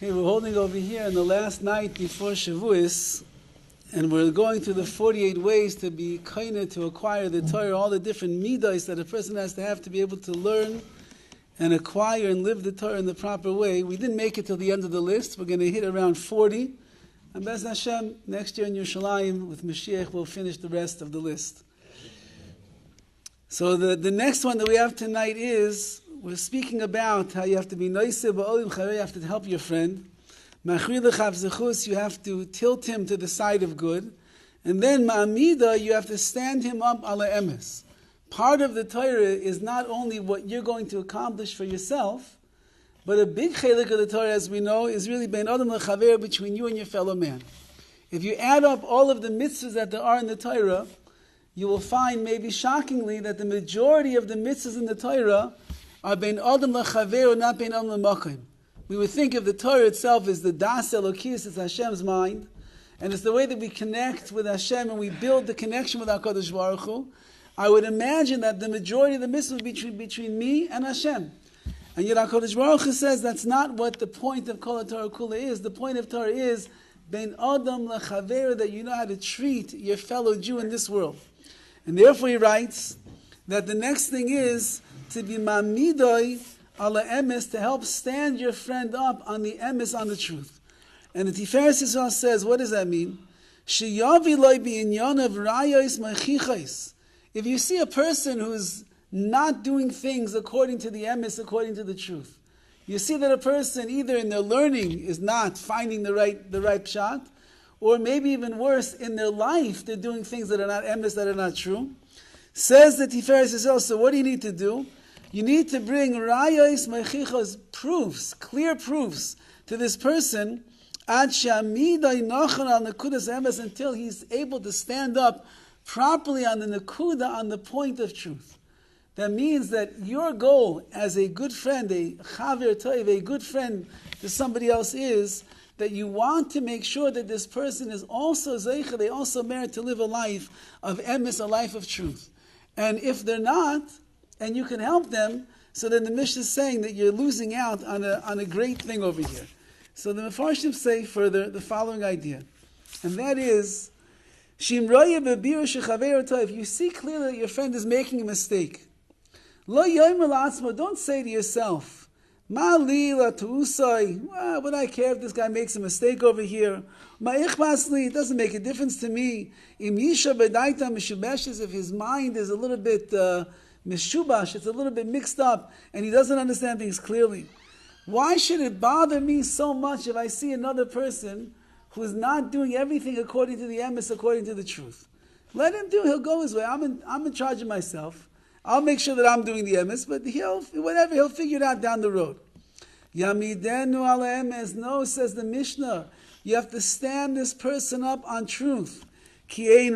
Okay, we're holding over here on the last night before Shavuos, and we're going through the 48 ways to be kaina, to acquire the Torah, all the different midas that a person has to be able to learn and acquire and live the Torah in the proper way. We didn't make it till the end of the list. We're going to hit around 40. And Bez Hashem, next year in Yerushalayim, with Mashiach, we'll finish the rest of the list. So the next one that we have tonight is, we're speaking about how you have to be noiseh ba'olim charei, you have to help your friend. Machri lechav zechus, you have to tilt him to the side of good. And then ma'amida, you have to stand him up ala emes. Part of the Torah is not only what you're going to accomplish for yourself, but a big chelik of the Torah, as we know, is really bein adam lechaver, between you and your fellow man. If you add up all of the mitzvahs that there are in the Torah, you will find, maybe shockingly, that the majority of the mitzvahs in the Torah are bein adam lechaver, not bein adam lemakim. We would think of the Torah itself as the das elokis, it's Hashem's mind, and it's the way that we connect with Hashem and we build the connection with HaKadosh Baruch Hu. I would imagine that the majority of the mitzvahs between me and Hashem. And yet HaKadosh Baruch Hu says that's not what the point of Kol HaTorah Kula is. The point of Torah is bein adam lechaver, that you know how to treat your fellow Jew in this world. And therefore he writes that the next thing is to be mamidoi ala emes, to help stand your friend up on the emes, on the truth. And the Tiferes Yisrael says, what does that mean? Sheyavi loy b'inyan of rayos machichos. If you see a person who's not doing things according to the emes, according to the truth, you see that a person either in their learning is not finding the right pshat, or maybe even worse, in their life they're doing things that are not emes, that are not true. Says the Tiferes Yisrael, so what do you need to do? You need to bring rayos mechichos, proofs, clear proofs to this person, ad shamidai nachon al nekudas emes, until he's able to stand up properly on the nekuda, on the point of truth. That means that your goal as a good friend, a chaver toiv, a good friend to somebody else, is that you want to make sure that this person is also zeicha, they also merit to live a life of emes, a life of truth. And if they're not, and you can help them, so then the Mishnah is saying that you're losing out on a great thing over here. So the Mefarshim say further the following idea, and that is, if you see clearly that your friend is making a mistake, don't say to yourself, what would I care if this guy makes a mistake over here? It doesn't make a difference to me. If his mind is a little bit mishubash, it's a little bit mixed up, and he doesn't understand things clearly. Why should it bother me so much if I see another person who's not doing everything according to the emes, according to the truth? Let him do. He'll go his way. I'm in charge of myself. I'll make sure that I'm doing the emes, but he'll figure it out down the road. Yamidenu ala emes. No, says the Mishnah, you have to stand this person up on truth. It's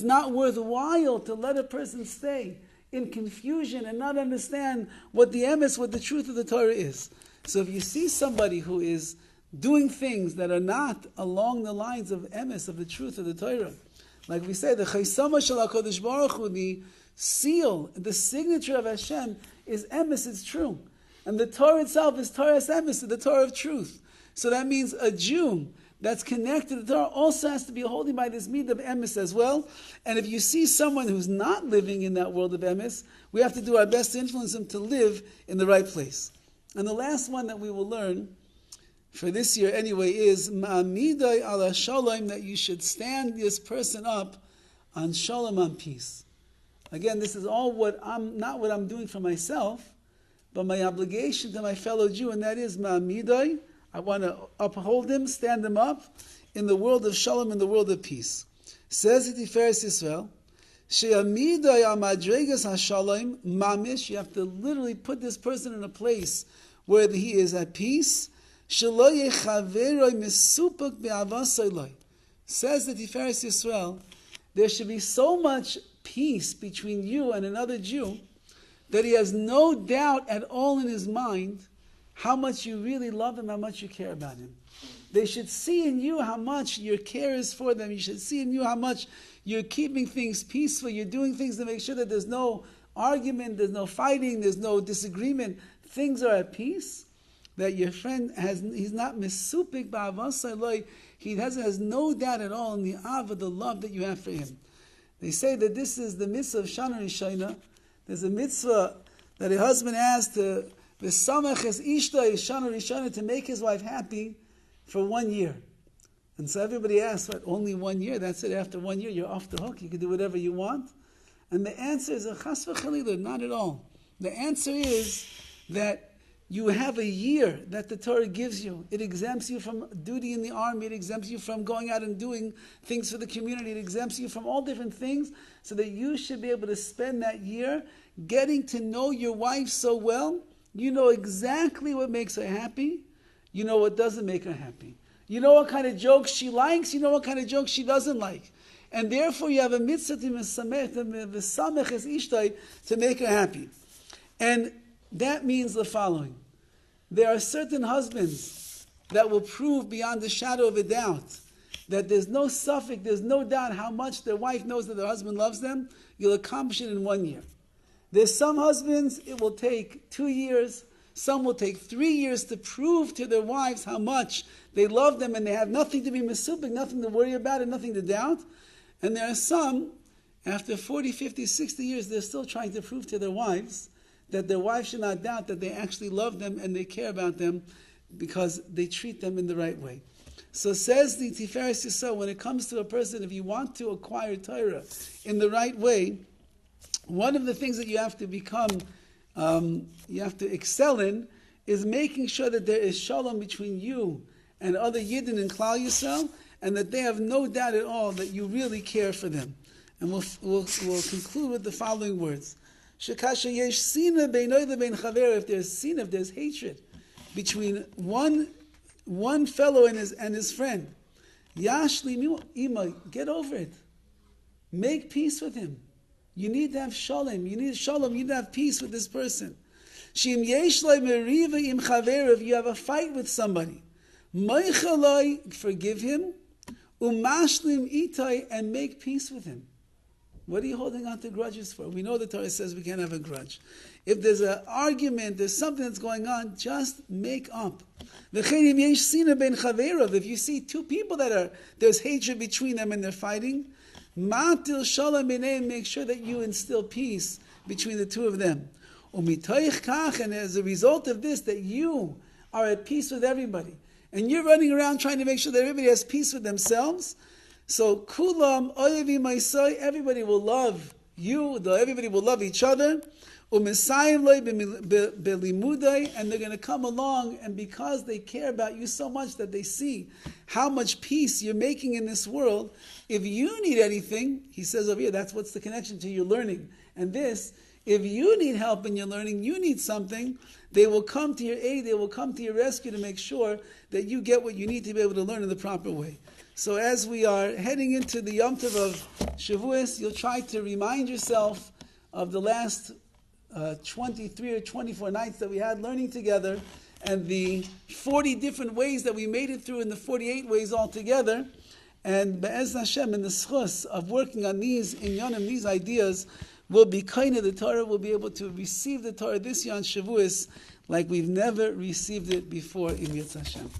not worthwhile to let a person stay in confusion and not understand what the emes, what the truth of the Torah is. So if you see somebody who is doing things that are not along the lines of emes, of the truth of the Torah, like we say, the chaysama shel HaKadosh Baruch Hu, the seal, the signature of Hashem is emes, it's true. And the Torah itself is Torah emes, the Torah of truth. So that means a Jew that's connected to the Torah also has to be holding by this midah of emes as well. And if you see someone who's not living in that world of emes, we have to do our best to influence them to live in the right place. And the last one that we will learn for this year anyway is ma'amidai ala shalom, that you should stand this person up on shalom, on peace. Again, this is all not what I'm doing for myself, but my obligation to my fellow Jew, and that is ma'amidai. I want to uphold him, stand him up in the world of shalom, in the world of peace. Says the Tiferes Yisrael, she'amidai al madregas hashalom mamish. You have to literally put this person in a place where he is at peace. Shelo yechaveroi misupuk be'avasoi. Says the Tiferes Yisrael, there should be so much peace between you and another Jew that he has no doubt at all in his mind how much you really love him, how much you care about him. They should see in you how much your care is for them. You should see in you how much you're keeping things peaceful. You're doing things to make sure that there's no argument, there's no fighting, there's no disagreement, things are at peace, that your friend he's not misupik ba'avasai, he has no doubt at all in the ava, the love that you have for him. They say that this is the mitzvah of Shana Rishona. There's a mitzvah that a husband has to v'samach es ishtay Shana Rishona, to make his wife happy for 1 year. And so everybody asks, what, only 1 year? That's it. After 1 year, you're off the hook. You can do whatever you want. And the answer is, chas v'chalila, not at all. The answer is that you have a year that the Torah gives you. It exempts you from duty in the army. It exempts you from going out and doing things for the community. It exempts you from all different things, so that you should be able to spend that year getting to know your wife so well. You know exactly what makes her happy. You know what doesn't make her happy. You know what kind of jokes she likes. You know what kind of jokes she doesn't like. And therefore you have a mitzvah to make her happy. And that means the following. There are certain husbands that will prove beyond the shadow of a doubt that there's no suffix, there's no doubt how much their wife knows that their husband loves them. You'll accomplish it in 1 year. There's some husbands, it will take 2 years. Some will take 3 years to prove to their wives how much they love them, and they have nothing to be mesupik, nothing to worry about, and nothing to doubt. And there are some, after 40, 50, 60 years, they're still trying to prove to their wives that their wife should not doubt that they actually love them and they care about them, because they treat them in the right way. So says the Tiferes Yisrael, when it comes to a person, if you want to acquire Torah in the right way, one of the things that you have to become, you have to excel in, is making sure that there is shalom between you and other Yidden in Klal Yisrael, and that they have no doubt at all that you really care for them. And we'll conclude with the following words. If there's sin, if there's hatred between one fellow and his friend, Yashli ima, get over it. Make peace with him. You need to have shalom. You need shalom. You need to have peace with this person. If you have a fight with somebody, forgive him, and make peace with him. What are you holding on to grudges for? We know the Torah says we can't have a grudge. If there's an argument, there's something that's going on, just make up. If you see two people there's hatred between them and they're fighting, make sure that you instill peace between the two of them. And as a result of this, that you are at peace with everybody. And you're running around trying to make sure that everybody has peace with themselves. So kulam oyevi maisai, everybody will love you, everybody will love each other. U'mesayim loy belimudai, and they're going to come along, and because they care about you so much, that they see how much peace you're making in this world. If you need anything, he says over here, that's what's the connection to your learning. And this, if you need help in your learning, you need something, they will come to your aid, they will come to your rescue to make sure that you get what you need to be able to learn in the proper way. So as we are heading into the Yom Tov of Shavuos, you'll try to remind yourself of the last 23 or 24 nights that we had learning together, and the 40 different ways that we made it through in the 48 ways altogether. And Be'ez Hashem, in the schus of working on these inyanim, these ideas, will be kind of the Torah, will be able to receive the Torah this year on Shavuos like we've never received it before in Yitz Hashem.